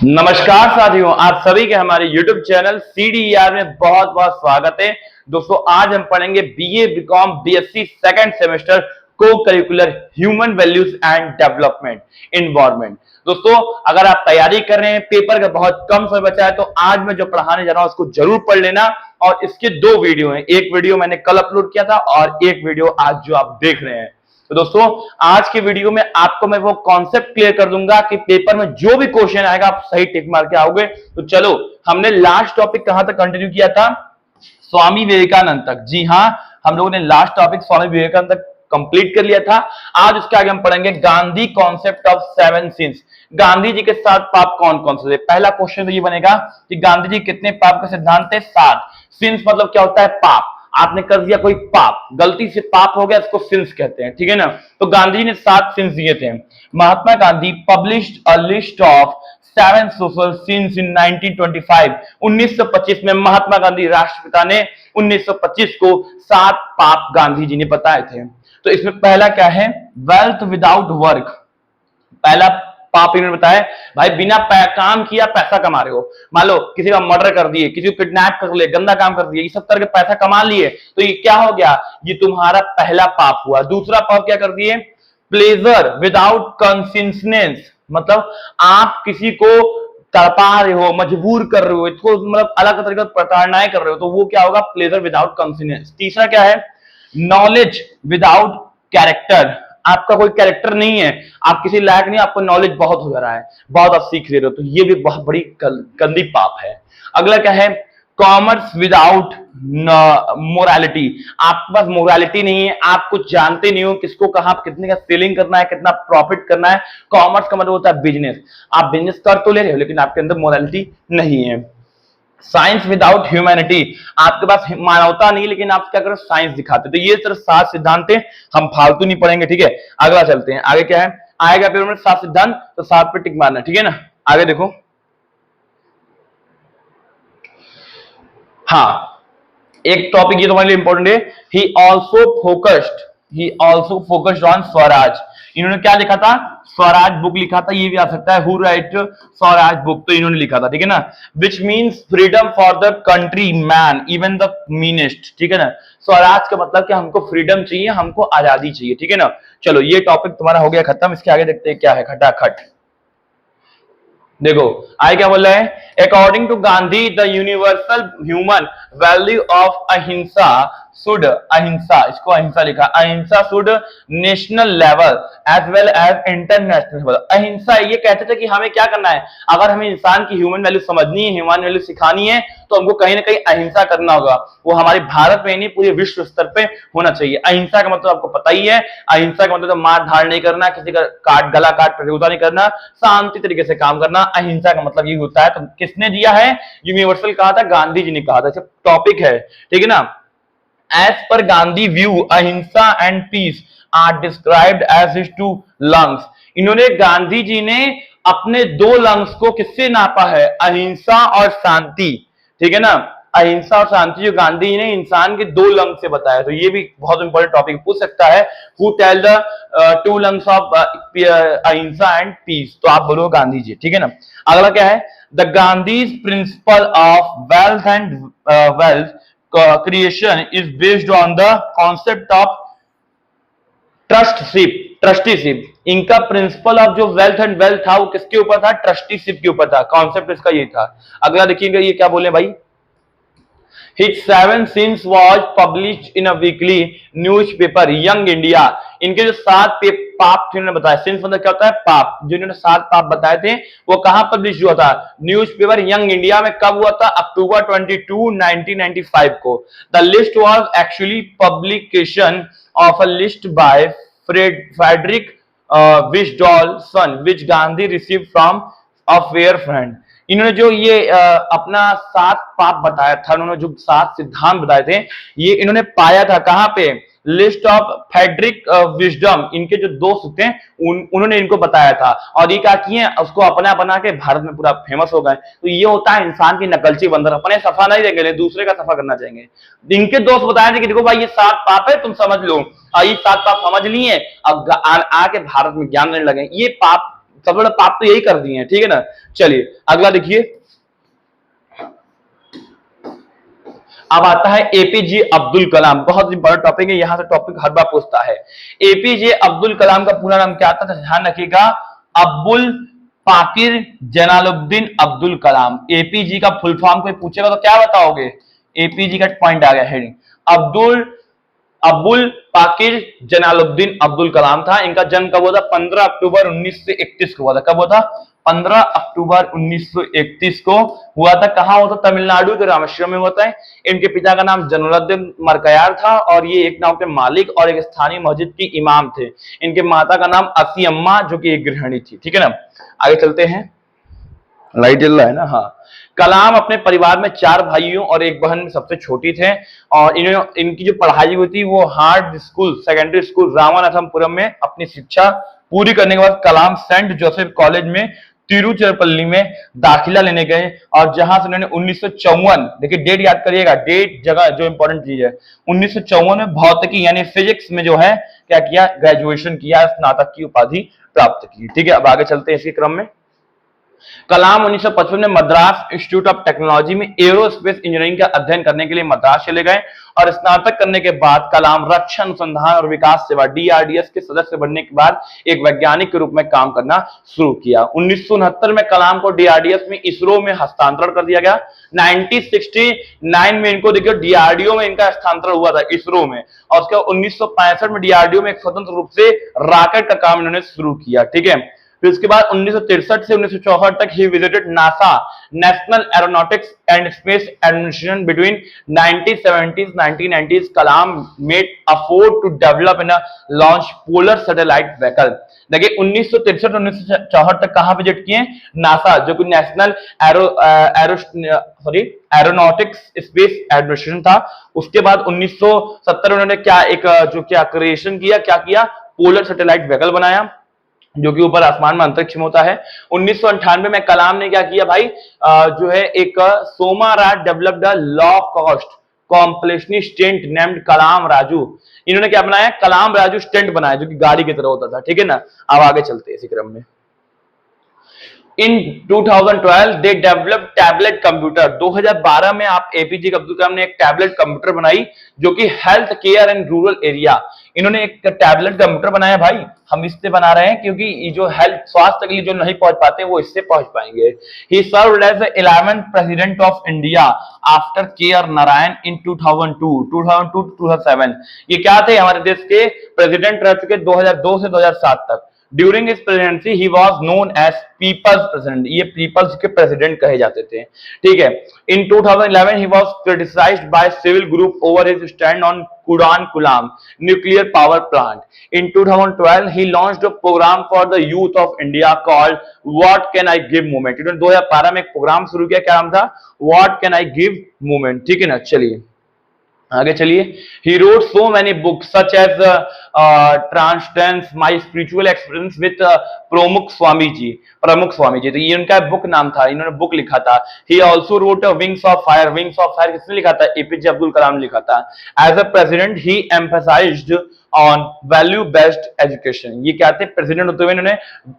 नमस्कार साथियों, आप सभी के हमारे YouTube चैनल CDER में बहुत बहुत स्वागत है। दोस्तों, आज हम पढ़ेंगे BA BCom BSc second semester को curricular human values and development environment. दोस्तों, अगर आप तैयारी कर रहे हैं, पेपर का बहुत कम समय बचा है, तो आज मैं जो पढ़ाने जा रहा हूं उसको जरूर पढ़ लेना। और इसके दो वीडियो हैं, एक वीडियो मैंने कल अपलोड किया था और एक वीडियो आज जो आप देख रहे हैं। तो दोस्तों, आज के वीडियो में आपको मैं वो कॉन्सेप्ट क्लियर कर दूंगा कि पेपर में जो भी क्वेश्चन आएगा आप सही टिक मार के आओगे। तो चलो, हमने लास्ट टॉपिक कहां तक कंटिन्यू किया था? स्वामी विवेकानंद तक। जी हां, हम लोगों ने लास्ट टॉपिक स्वामी विवेकानंद तक कंप्लीट कर लिया था। आज उसके आगे हम पढ़ेंगे Gandhi concept of seven sins. Gandhi ji के 7 पाप कौन कौन से थे? पहला क्वेश्चन तो ये बनेगा कि गांधी जी कितने पाप का सिद्धांत थे? 7। सिंस मतलब क्या होता है? पाप। आपने कर दिया कोई पाप, गलती से पाप हो गया, इसको सिंस कहते हैं, ठीक है ना। तो गांधी जी ने 7 सिंस दिए थे। Mahatma Gandhi published a list of 7 social sins in 1925। 1925 में महात्मा गांधी राष्ट्रपिता ने 1925 को 7 पाप गांधी जी ने बताए थे। तो इसमें पहला क्या है? Wealth without work. पहला पाप इन्होंने बताया, भाई बिना काम किया पैसा कमा रहे हो। मान लो किसी का मर्डर कर दिए, किसी को किडनैप कर लिए, गंदा काम कर दिए, ये सब करके पैसा कमा लिए, तो ये क्या हो गया? ये तुम्हारा पहला पाप हुआ। दूसरा पाप क्या कर दिए? Pleasure without consistence. मतलब आप किसी को तड़पा रहे हो, मजबूर कर रहे हो, इसको मतलब अलग तरीके से प्रताड़नाएं कर रहे हो, तो वो क्या होगा? Pleasure without consistence. तीसरा क्या है? Knowledge without character. आपका कोई कैरेक्टर नहीं है, आप किसी लायक नहीं, आपको नॉलेज बहुत हो रहा है, बहुत आप सीख ले रहे हो, तो ये भी बहुत बड़ी गंदी पाप है। अगला क्या है? Commerce without morality. आपके पास मोरालिटी नहीं है, आप कुछ जानते नहीं हो, किसको कहां कितने का सेलिंग करना है, कितना प्रॉफिट करना है। कॉमर्स का मतलब होता है बिजनेस। आप बिजनेस कर तो ले रहे हो, लेकिन आपके अंदर मोरालिटी नहीं है। Science without humanity. आपके पास मानवता नहीं, लेकिन आप क्या करो? साइंस दिखाते। तो ये सिर्फ 7 सिद्धांत थे, हम फालतू नहीं पढ़ेंगे, ठीक है। अगला चलते हैं, आगे क्या है? आएगा पेपर में 7 सिद्धांत, तो 7 पे टिक मारना, ठीक है ना। आगे देखो, हाँ, एक टॉपिक ये तुम्हारे लिए इंपॉर्टेंट है। He also focused on Swaraj. इन्होंने क्या लिखा था? स्वराज बुक लिखा था। ये भी आ सकता है हु राइट स्वराज बुक, तो इन्होंने लिखा था, ठीक है ना। Which means freedom for the country man even the meanest, ठीक है ना। स्वराज का मतलब कि हमको फ्रीडम चाहिए, हमको आजादी चाहिए, ठीक है ना। चलो, ये टॉपिक तुम्हारा हो गया खत्म। इसके आगे देखते हैं क्या है, खटाखट। देखो आगे क्या बोल रहा है? According to Gandhi the universal human value of ahimsa should, ahimsa, इसको अहिंसा लिखा, ahimsa should national level as well as international level. Ahimsa, ये कहते थे कि हमें क्या करना है? अगर हमें इंसान की ह्यूमन वैल्यू समझनी है, ह्यूमन वैल्यू सिखानी है, तो हमको कहीं ना कहीं अहिंसा करना होगा। वो हमारे भारत में नहीं, पूरे विश्व स्तर पे होना चाहिए। अहिंसा का मतलब आपको पता ही है। अहिंसा का मतलब तो मार धाड़ नहीं करना, किसी का गला काट प्रतियोगिता नहीं करना, शांति तरीके से काम करना। अहिंसा का मतलब ये होता है। तो किसने दिया है? यूनिवर्सल कहा था, गांधी जी ने कहा था। टॉपिक है, ठीक है ना। As per Gandhi view, अहिंसा and peace are described as his 2 lungs। इन्होंने, गांधी जी ने अपने 2 लंग्स को किससे नापा है? अहिंसा और शांति, ठीक है ना। अहिंसा और शांति जो गांधी जी ने इंसान के 2 लंग्स से बताया। तो ये भी बहुत इंपॉर्टेंट टॉपिक पूछ सकता है। Who tell the 2 lungs of ahimsa and peace? तो आप बोलो गांधी जी, ठीक है ना। अगला क्या है? The Gandhi's principle of wealth and wealth creation is based on the concept of trusteeship. इनका प्रिंसिपल ऑफ जो वेल्थ एंड वेल्थ था, वो किसके ऊपर था? ट्रस्टीशिप के ऊपर था। कॉन्सेप्ट इसका ये था। अगला देखिएगा, ये क्या बोले भाई? His 7 sins was published in a weekly newspaper, Young India। इनके जो 7 पाप थे उन्होंने बताया। सिंस मतलब क्या होता है? पाप। जो इन्होंने 7 पाप बताए थे, वो कहां पब्लिश हुआ था? न्यूज़पेपर यंग इंडिया में। कब हुआ था? अक्टूबर 22, 1995 को। The list was actually publication of a list by Frederick Wisdol son, which Gandhi receive from a fair friend. इन्होंने जो ये अपना 7 पाप बताया था, उन्होंने जो 7 सिद्धांत बताए थे, ये इन्होंने पाया था कहां पे? List of Frederick wisdom. इनके जो दोस्त थे उन्होंने इनको बताया था, और ये क्या किए? उसको अपना बना के भारत में पूरा फेमस हो गए। तो ये होता है इंसान की नकलची बंदर, अपने सफा नहीं देंगे, दूसरे का सफा करना चाहेंगे। इनके दोस्त बताए थे कि देखो भाई, ये 7 पाप है, तुम समझ लो। ये 7 पाप समझ लिए, अब आके भारत में ज्ञान देने लगे। ये पाप सबसे बड़ा पाप तो यही कर दिए हैं, ठीक है ना। चलिए अगला देखिए, अब आता है एपीजे अब्दुल कलाम। बहुत ही बड़ा टॉपिक है, यहां से टॉपिक हर बार पूछता है। एपीजे अब्दुल कलाम का पूरा नाम क्या था, ध्यान रखिएगा, अब्दुल पाकिर जलालुद्दीन अब्दुल कलाम। एपीजी का फुल फॉर्म कोई पूछेगा तो क्या बताओगे, एपीजी का पॉइंट आ गया हेडिंग, अब्दुल अब्दुल पाकिर जलालुद्दीन अब्दुल कलाम था। इनका जन्म कब हुआ था, 15 अक्टूबर 1931 को हुआ था। कब हुआ था, 15 अक्टूबर 1931 को हुआ था। कहां हुआ था, तमिलनाडु के रामेश्वरम में होता है। इनके पिता का नाम जलालुद्दीन मरकयार था और ये एक नाव के मालिक और एक स्थानीय मस्जिद की इमाम थे। इनके माता का नाम असीअम्मा जो कि एक गृहिणी थी, ठीक है ना। आगे चलते हैं, लाइट जल रहा है ना, हाँ। कलाम अपने परिवार में 4 भाइयों और एक बहन में सबसे छोटी थे और इनकी जो पढ़ाई हुई थी वो hard school secondary school Ramanathapuram में अपनी शिक्षा पूरी करने के बाद कलाम सेंट जोसेफ कॉलेज में तिरुचिरापल्ली में दाखिला लेने गए और जहां से उन्होंने 1954, देखिए डेट याद करिएगा, डेट जगह जो इंपॉर्टेंट चीज है, 1954 में भौतिकी यानी फिजिक्स में जो है क्या किया, ग्रेजुएशन किया, स्नातक की उपाधि प्राप्त की, ठीक है। अब आगे चलते हैं इसी क्रम में। कलाम 1955 में मद्रास इंस्टीट्यूट ऑफ टेक्नोलॉजी में एरोस्पेस इंजीनियरिंग का अध्ययन करने के लिए मद्रास चले गए और स्नातक करने के बाद कलाम रक्षा अनुसंधान और विकास सेवा डीआरडीएस के सदस्य बनने के बाद एक वैज्ञानिक के रूप में काम करना शुरू किया। 1969 में कलाम को डीआरडीएस में इसरो में हस्तांतरण कर दिया गया। 1969 में इनको देखिए डीआरडीओ में इनका हस्तांतरण हुआ था, इसरो में, और उसके 1965 में डीआरडीओ में एक स्वतंत्र रूप से रॉकेट का काम इन्होंने शुरू किया, ठीक है। फिर उसके बाद 1963 से 1964 तक ही visited NASA national aeronautics and space administration between 1970s 1990s। Kalam made effort to develop in launch polar satellite vehicle. देखिए 1963 1964 तक कहां विजिट किए, नासा जो कि नेशनल एरोनॉटिक्स स्पेस एडमिनिस्ट्रेशन था। उसके बाद 1970 उन्होंने क्या एक जो क्या क्रिएशन किया, क्या किया, पोलर सैटेलाइट व्हीकल बनाया जो कि ऊपर आसमान में अंतरिक्ष में होता है। 1998 में कलाम ने क्या किया भाई, जो है एक सोमाराज डेवलप्ड लॉ कॉस्ट कॉम्प्लेक्सनी स्टेंट नेम्ड कलाम राजू। इन्होंने क्या बनाया, कलाम राजू स्टेंट बनाया जो कि गाड़ी की तरह होता था, ठीक है ना। अब आगे चलते हैं इसी क्रम में। इन 2012 दे डेवलप टैबलेट कंप्यूटर। 2012 में आप एपीजे अब्दुल कलाम ने एक टैबलेट कंप्यूटर बनाई जो कि health care and rural area. इन्होंने एक टैबलेट कंप्यूटर बनाया भाई, हम इससे बना रहे हैं क्योंकि ये जो हेल्थ स्वास्थ्य के लिए जो नहीं पहुंच पाते वो इससे पहुंच पाएंगे। He served as the 11th president of India after K R. Narayan in 2002 to 2007। ये क्या थे, हमारे देश के प्रेसिडेंट रह चुके 2002 से 2007 तक। During his presidency, he was known as People's President। ये People's के प्रेसिडेंट कहे जाते थे, ठीक है। In 2011, he was criticized by civil group over his stand on Kudankulam nuclear power plant। In 2012, he launched a program for the youth of India called What Can I Give Movement। इन्होंने 2012 में एक programme शुरू किया, क्या नाम था, What Can I Give Movement, ठीक है ना। चलिए आगे चलिए। He wrote so many books such as Transcendence, My Spiritual Experience with प्रमुख स्वामी जी। तो ये उनका बुक नाम था, इन्होंने बुक लिखा था। He also wrote Wings of Fire। Wings of fire किसने लिखा था, एपीजे अब्दुल कलाम ने लिखा था। As a president, he emphasized on value based education। ये क्या थे, प्रेसिडेंट होते हुए इन्होंने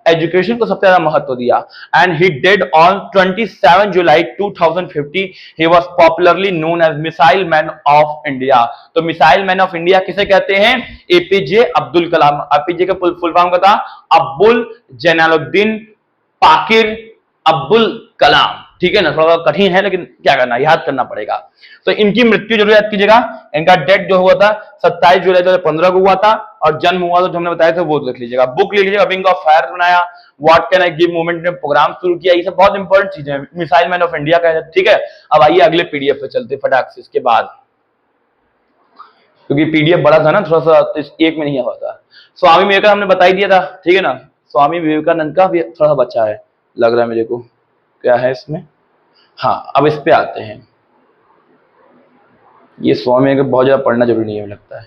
एजुकेशन को सबसे ज्यादा महत्व दिया। And he did on 27 July 2050 he was popularly known as missile man of India. तो मिसाइल मैन ऑफ इंडिया किसे कहते हैं, एपीजे अब्दुल कलाम। एपीजे का फुल फॉर्म का था अब्दुल जलालुद्दीन पाकिर अब्दुल कलाम, ठीक है ना। थोड़ा कठिन है लेकिन क्या करना, याद करना पड़ेगा। तो इनकी मृत्यु जरूर याद कीजिएगा। इनका डेथ जो हुआ था 27 जुलाई 2015 को हुआ था और जन्म हुआ था जो हमने बताया था वो लिख लीजिएगा। बुक लिख लीजिएगा, विंग ऑफ फायर बनाया, what can I give movement ने प्रोग्राम शुरू किया। ये सब बहुत इंपॉर्टेंट चीजें हैं, मिसाइल मैन ऑफ इंडिया का, ठीक है। अब आइए अगले पीडीएफ पे चलते फटाक से इसके बाद, क्योंकि पीडीएफ बड़ा था ना थोड़ा सा, तो इस एक में नहीं हुआ था। स्वामी विवेकानंद हमने बता ही दिया था, ठीक है ना। स्वामी विवेकानंद का भी थोड़ा बचा है लग रहा है मेरे को, क्या है इसमें, हाँ। अब इस पे आते हैं, ये स्वामी का बहुत ज्यादा पढ़ना जरूरी नहीं है लगता है।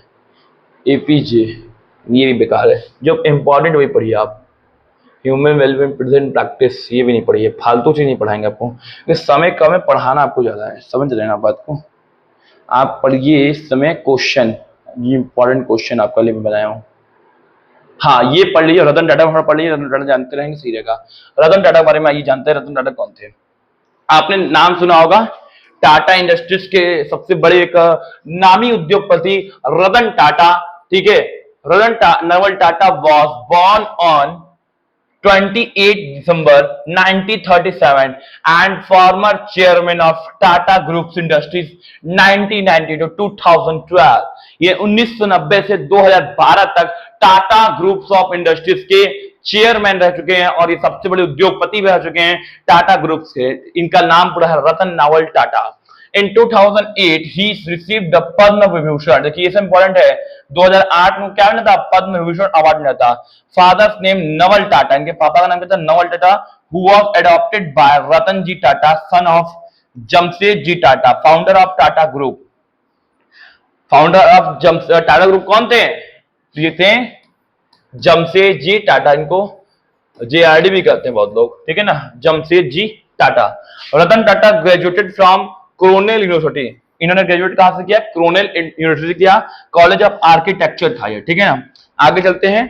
एपीजे ये भी बेकार है, जो इंपॉर्टेंट वही पढ़िए आप। ह्यूमन वेलफेयर प्रेजेंट प्रैक्टिस ये भी नहीं पढ़िए, फालतू चीज नहीं पढ़ाएंगे आपको, समय कम है, पढ़ाना आपको ज्यादा है, समझ रहे हैं आप बात को। आप पढ़िए इस समय क्वेश्चन, ये इंपॉर्टेंट क्वेश्चन आपके लिए मैं बनाया हूँ। हाँ ये पढ़ लीजिए, रतन टाटा थोड़ा पढ़ लीजिए, रतन टाटा जानते रहेंगे सही रहेगा। रतन टाटा के बारे में आइए जानते हैं रतन टाटा कौन थे। आपने नाम सुना होगा टाटा इंडस्ट्रीज के सबसे बड़े एक नामी उद्योगपति रतन टाटा, ठीक है। Naval Tata was born on 28 December 1937 and former chairman of Tata Groups Industries 1990 to 2012। ये 1990 से 2012 तक टाटा ग्रुप्स ऑफ इंडस्ट्रीज के चेयरमैन रह चुके हैं और ये सबसे बड़े उद्योगपति भी रह चुके हैं टाटा ग्रुप्स के। इनका नाम पूरा है Ratan Naval Tata. In 2008 he received the Padma Vibhushan. देखिए ये इंपॉर्टेंट है, 2008 में क्या मिला था, पद्म विभूषण अवार्ड मिला था। फादर्स नेम नवल टाटा, इनके पापा का नाम क्या था, Naval Tata, who was adopted by Ratan ji Tata, son of Jamshed ji Tata, founder of Tata group. Founder of Tata group कौन थे, ये थे जमशेद जी टाटा, इनको जेआरडी भी कहते हैं बहुत लोग, ठीक है ना, Jamshed ji Tata. Ratan Tata graduated from Cornell university, इन्होंने ग्रेजुएट कहां से किया, क्रोनेल यूनिवर्सिटी किया, कॉलेज ऑफ आर्किटेक्चर था ये, ठीक है ना। आगे चलते हैं।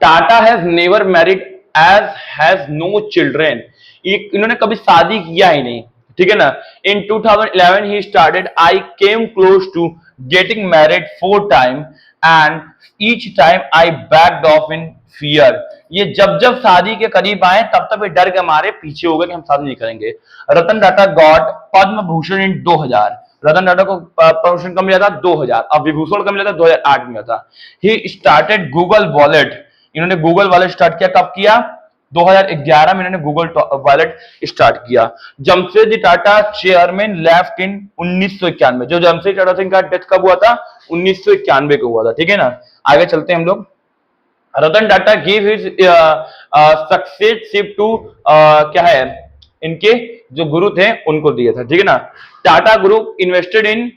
Tata has never married as has no children, इन्होंने कभी शादी किया ही नहीं, ठीक है ना। In 2011 he started I came close to getting married 4 time and each time I backed off in fear. ये जब जब शादी के करीब आए तब तब ये डर के मारे पीछे हो गए कि हम शादी नहीं करेंगे। रतन टाटा गॉट पद्म भूषण इन 2000, रतन टाटा को पद्म भूषण कब मिला था, 2000, अब विभूषण कब मिला था, 2008 में मिला था। ही स्टार्टेड गूगल वॉलेट, इन्होंने गूगल वॉलेट स्टार्ट किया, कब किया, 2011 में इन्होंने गूगल वॉलेट स्टार्ट किया। Jamshed ji Tata chairman left in 1991, जो जमशेद टाटा सिंह का डेथ कब हुआ था, 1991 को हुआ था, ठीक है ना। आगे चलते हैं हम लोग। Ratan Tata give his सक्सेसशिप to क्या है, इनके जो गुरु थे उनको दिया था, ठीक है ना। टाटा ग्रुप इन्वेस्टेड इन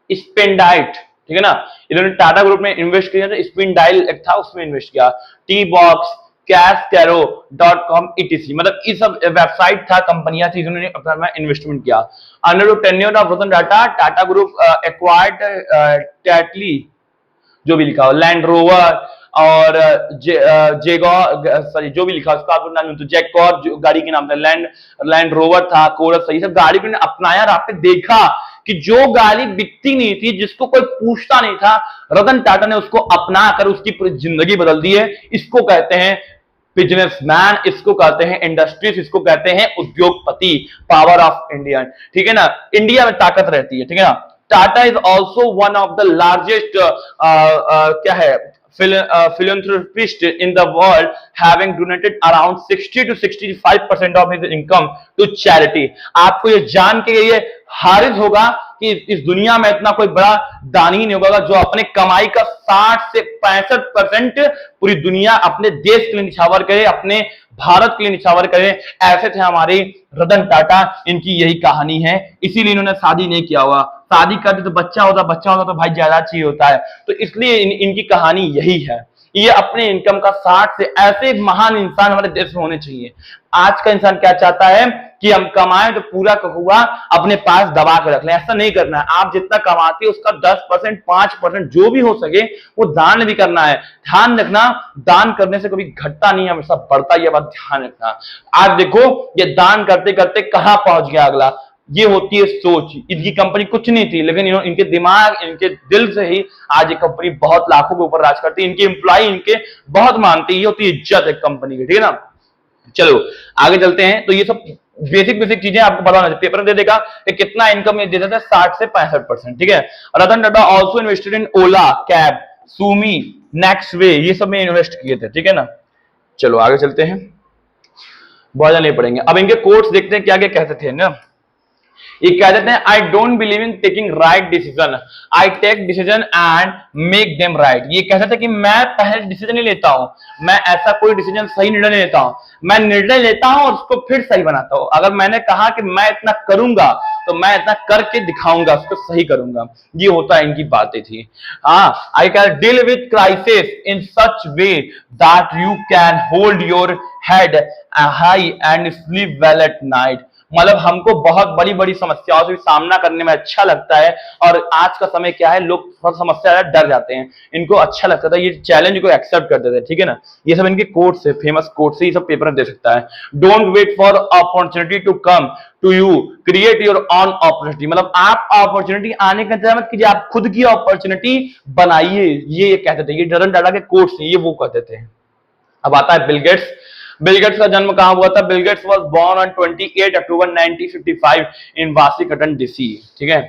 स्पेंडाइट, ठीक है ना, इन्होंने टाटा ग्रुप में इन्वेस्ट किया था, स्पिनडाइल एक था उसमें इन्वेस्ट किया। टी बॉक्स, कैशकैरो.com etc, मतलब ये सब वेबसाइट था, कंपनियां थी जिन्होंने अपना इन्वेस्टमेंट किया। Under the tenure of Ratan Tata, Tata group acquired Tetley, जो भी लिखा हो, लैंड रोवर और सॉरी जो भी लिखा उसका आप नाम, तो जैकॉर जो गाड़ी के नाम था, लैंड रोवर था, कोरस, सही सब गाड़ी को अपनाया। और आपने देखा कि जो गाड़ी बिकती नहीं थी, जिसको कोई पूछता नहीं था, रतन टाटा ने उसको अपना कर उसकी पूरी जिंदगी बदल दी है। इसको कहते हैं बिजनेसमैन, इसको कहते हैं इंडस्ट्रीज, इसको कहते हैं उद्योगपति, पावर ऑफ इंडिया, ठीक है ना। इंडिया में ताकत रहती है, ठीक है ना। Tata is also one of the largest क्या है philanthropist in the world, having donated around 60 to 65% of his income to charity। आपको ये जान के ये हारिस होगा कि इस दुनिया में इतना कोई बड़ा दानी नहीं होगा जो अपने कमाई का 60 से 65% पूरी दुनिया अपने देश के लिए निछावर करे, अपने भारत के लिए निछावर करे। ऐसे थे हमारे रतन टाटा, इनकी यही कहानी है, इसीलिए इन्होंने शादी नहीं किया हुआ। शादी करते तो बच्चा होता तो भाई ज्यादा चाहिए होता है, तो इसलिए इनकी कहानी यही है। ये अपने इनकम का 60 से, ऐसे महान इंसान हमारे देश में होने चाहिए। आज का इंसान क्या चाहता है कि हम कमाएं तो पूरा का पूरा अपने पास दबा कर रख लें, ऐसा नहीं करना है। आप जितना कमाते हो उसका 10%, 5% जो भी हो सके वो दान भी करना है। ध्यान रखना, दान करने से कभी घटता नहीं, हमेशा बढ़ता ही है, बात ध्यान रखना। आज देखो ये दान करते करते कहां पहुंच गया अगला, ये होती है सोच। इनकी कंपनी कुछ नहीं थी, लेकिन इनके दिमाग, इनके दिल से ही आज ये कंपनी बहुत लाखों के ऊपर राज करती है। इनके एम्प्लॉय इनके बहुत मानते हैं, ये होती है इज्जत है कंपनी की, ठीक है ना। चलो आगे चलते हैं। तो ये सब बेसिक चीजें आपको पता होना चाहिए। पेपर दे देगा कि कितना इनकम ये देता था, 60 से 65%, ठीक है। Ratan Tata also invested in Ola, cab, Xiaomi, Nestaway, ये सब में इन्वेस्ट किए थे, ठीक है ना। चलो आगे चलते हैं, बहुत नहीं पढ़ेंगे। अब इनके कोट्स देखते हैं क्या क्या कहते थे ना। ये कह देते हैं, I don't believe in taking right decision, I take decision and make them right. ये कहते थे कि मैं पहले डिसीजन नहीं लेता हूं, मैं ऐसा कोई डिसीजन सही निर्णय नहीं लेता हूं, मैं निर्णय लेता हूं और उसको फिर सही बनाता हूं। अगर मैंने कहा कि मैं इतना करूंगा तो मैं इतना करके दिखाऊंगा, उसको सही करूंगा। ये होता है इनकी बातें थी। हाँ, I can deal with crisis in such way that you can hold your head high and sleep well at night. मतलब हमको बहुत बड़ी बड़ी समस्याओं से सामना करने में अच्छा लगता है। और आज का समय क्या है, लोग थोड़ा समस्या से डर जाते हैं, इनको अच्छा लगता था, ये चैलेंज को एक्सेप्ट करते थे, ठीक है ना। ये सब इनके कोट्स है, फेमस कोट्स से ये सब पेपर दे सकता है। Don't wait for opportunity to come to you, create your own opportunity. मतलब आप अपॉर्चुनिटी आने का इंतजार मत कीजिए, आप खुद की अपॉर्चुनिटी बनाइए। ये कहते थे, ये रतन टाटा के कोट्स हैं, ये वो कहते थे। अब आता है बिल गेट्स। बिल गेट्स का जन्म कहां हुआ था? Bill Gates was born on 28 October 1955 in Washington DC, ठीक है।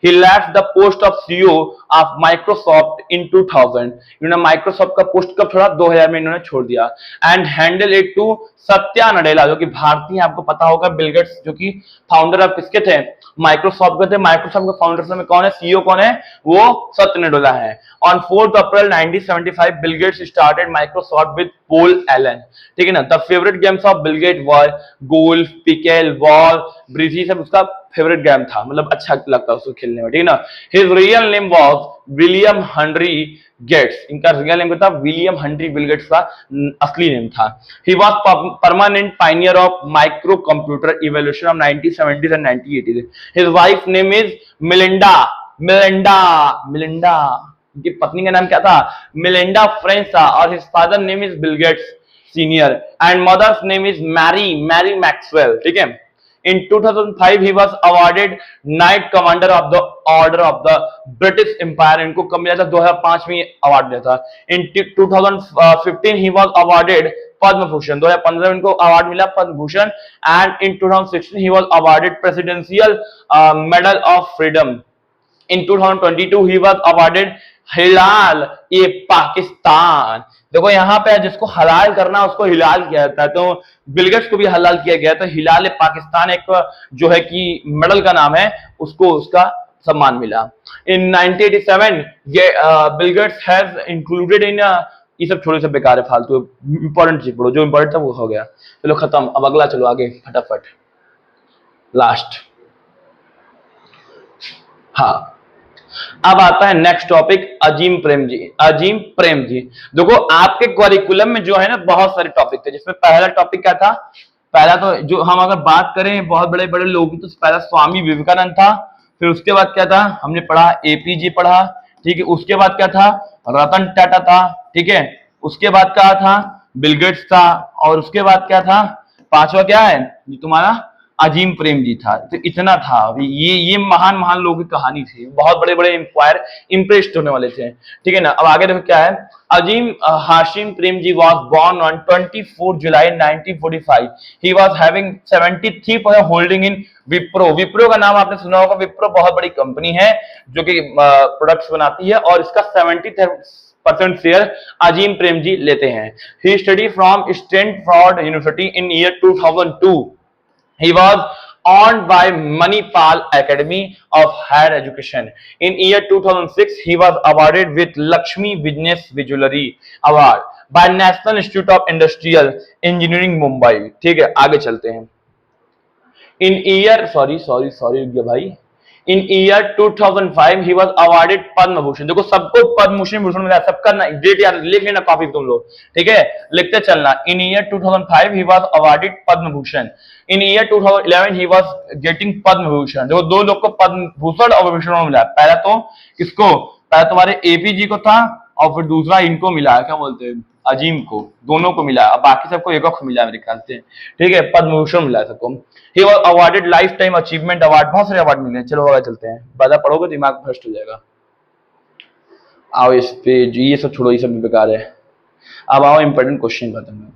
He left the post of CEO of Microsoft in 2000। इन्होंने माइक्रोसॉफ्ट का पोस्ट कब छोड़ा? 2000 में इन्होंने छोड़ दिया। And handle it to Satya Nadella, जो कि भारतीय, आपको पता होगा, बिल गेट्स जो कि फाउंडर ऑफ किसके थे? माइक्रोसॉफ्ट के थे। माइक्रोसॉफ्ट के फाउंडर में कौन है? सीईओ कौन है? वो सत्य नडेला है। On 4 April 1975 Bill Gates started Microsoft with Paul Allen, ठीक है ना। The favourite games of Bill Gate were golf, pickle ball, bridge, सब उसका फेवरेट गेम था, मतलब अच्छा लगता उसको खेलने में, ठीक है ना। His real name was William Henry Gates. इनका रियल नेम था विलियम हेनरी, बिल गेट्स का असली नेम था। He was permanent pioneer of micro computer evolution of 1970s and 1980s। His wife name is Melinda. Melinda Melinda इनकी पत्नी का नाम क्या था? मिलिंडा फ्रेंच था। और his father name is Bill Gates senior and mother's name is Mary Maxwell, ठीक है। In 2005 he was awarded Knight Commander of the Order of the British Empire। इनको कब मिला था? 2005 में अवार्ड मिला था। In 2015 he was awarded Padma Bhushan, 2015 में इनको अवार्ड मिला Padma Bhushan. And in 2016 he was awarded Presidential Medal of Freedom। In 2022 he was awarded हिलाल ए पाकिस्तान। देखो यहाँ पे जिसको हलाल करना उसको हिलाल किया जाता है, तो बिल गेट्स को भी हलाल किया गया। तो हिलाल ए पाकिस्तान एक जो है कि मेडल का नाम है, उसको उसका सम्मान मिला। इन 1987 ये Bill Gates has included in, ये सब छोड़ो, सब बेकार है, फालतू। इंपॉर्टेंट चीज पढ़ो, जो इंपॉर्टेंट था वो हो गया। चलो खत्म, अब अगला चलो आगे फटाफट, लास्ट। हाँ, अब आता है नेक्स्ट टॉपिक, अजीम प्रेम जी। अजीम प्रेम जी, देखो आपके करिकुलम में जो है ना बहुत सारे टॉपिक थे, जिसमें पहला टॉपिक क्या था? पहला तो जो हम अगर बात करें बहुत बड़े बड़े लोगों की, तो पहला स्वामी विवेकानंद था। फिर उसके बाद क्या था? हमने पढ़ा एपीजे पढ़ा, ठीक है। उसके बाद क्या था? रतन टाटा था, ठीक है। उसके बाद क्या था? बिल गेट्स था। और उसके बाद क्या था? पांचवा क्या है? तुम्हारा अजीम प्रेम जी था। तो इतना था। ये महान महान लोगों की कहानी थी, बहुत बड़े बड़े इंक्वायर इंप्रेस्ड होने वाले थे, ठीक है ना। अब आगे देखो क्या है। Azim Hashim Premji was born on 24 July 1945। He was having 73% holding in Wipro. Wipro का नाम आपने सुना होगा। विप्रो बहुत बड़ी कंपनी है जो कि प्रोडक्ट्स बनाती है, और इसका 70% शेयर अजीम प्रेम जी लेते हैं। He study from Stanford university in year 2002। He was owned by Manipal Academy of Higher Education. In year 2006, he was awarded with Lakshmi Business Visualry Award by National Institute of Industrial Engineering, Mumbai। ठीक है, आगे चलते हैं। In year, sorry भाई। In year 2005, he was awarded Padma Bhushan. देखो सबको पद्म भूषण मिला, सबका डेट यार लिख लेना कॉपी तुम लोग, ठीक है, लिखते चलना। In year 2005, he was awarded Padma Bhushan. In year 2011, he was getting Padma Bhushan. देखो दो लोग को पद्म भूषण और विभूषण मिला। पहला तो किसको? पहला तुम्हारे एपीजी को था, और फिर दूसरा इनको मिला, क्या बोलते हैं, अजीम को। दोनों को मिला, अब बाकी सबको एक मिला मेरे ख्याल से, ठीक है। पद्म भूषण मिला सबको। He was awarded lifetime achievement award। बहुत सारे अवार्ड मिले। चलो आगे चलते हैं, ज्यादा पढ़ोगे दिमाग भ्रष्ट हो जाएगा। आओ इस पे, ये सब छोड़ो, ये सब भी बेकार है। अब आओ इंपॉर्टेंट क्वेश्चन बताऊंगा।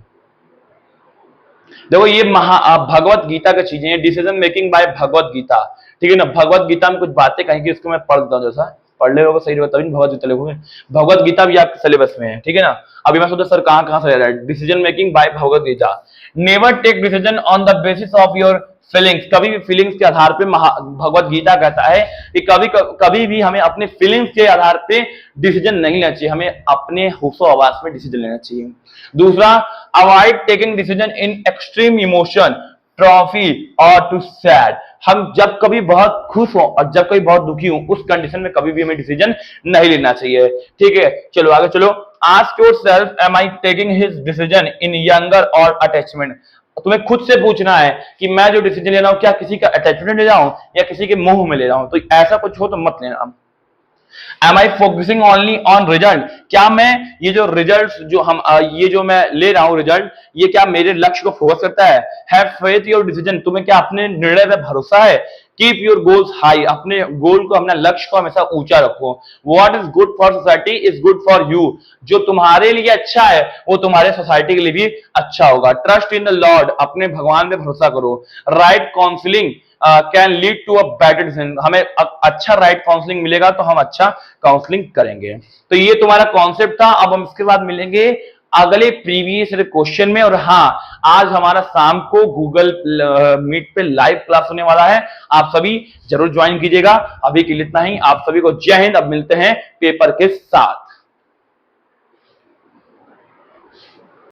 देखो ये भगवत गीता की चीजें, decision making by Bhagavad Gita, ठीक है ना। भगवत गीता में कुछ बातें कहेंगे, उसको मैं पढ़ देता हूँ, जैसा पढ़ ले सही रहेगा, तभी भगवत गीता लिखोगे। भगवत गीता भी आपके सिलेबस में है, ठीक है ना। अभी मैं सोचा सर कहाँ से रहा है। Decision making by Bhagavad Gita. Never take decision on the basis of your feelings. कभी भी फीलिंग्स के आधार पे भगवत गीता कहता है कि कभी भी हमें अपने फीलिंग्स के आधार पे डिसीजन नहीं लेना चाहिए, हमें अपने होशो हवास में डिसीजन लेना चाहिए। दूसरा, avoid taking decision in extreme emotion, trophy और टू सैड। हम जब कभी बहुत खुश हो और जब कभी बहुत दुखी हो, उस कंडीशन में कभी भी हमें डिसीजन नहीं लेना चाहिए, ठीक है। चलो आगे चलो। Ask yourself, am I taking his decision in anger और अटैचमेंट। तुम्हें खुद से पूछना है कि मैं जो डिसीजन ले रहा हूं क्या किसी का अटैचमेंट ले रहा हूं या किसी के मुंह में ले रहा हूं। तो ऐसा कुछ हो तो मत लेना। Am I focusing only on result, क्या मैं ये जो रिजल्ट जो हम ये जो मैं ले रहा हूं रिजल्ट, ये क्या मेरे लक्ष्य को फोकस करता है। हैव फेथ योर डिसीजन, तुम्हें क्या अपने निर्णय पे भरोसा है। कीप योर गोल्स हाई, अपने गोल को अपना लक्ष्य को हमेशा ऊंचा रखो। What is good for society is good for you, जो तुम्हारे लिए अच्छा है वो तुम्हारे सोसाइटी के लिए भी अच्छा होगा। ट्रस्ट इन द लॉर्ड, अपने भगवान पे भरोसा करो। Right counselling can lead to a better decision, हमें अच्छा राइट काउंसलिंग मिलेगा तो हम अच्छा काउंसलिंग करेंगे। तो ये तुम्हारा कॉन्सेप्ट था। अब हम इसके बाद मिलेंगे अगले प्रीवियस क्वेश्चन में। और हाँ, आज हमारा शाम को गूगल मीट पे लाइव क्लास होने वाला है, आप सभी जरूर ज्वाइन कीजिएगा। अभी के लिए इतना ही, आप सभी को जय हिंद। अब मिलते हैं पेपर के साथ।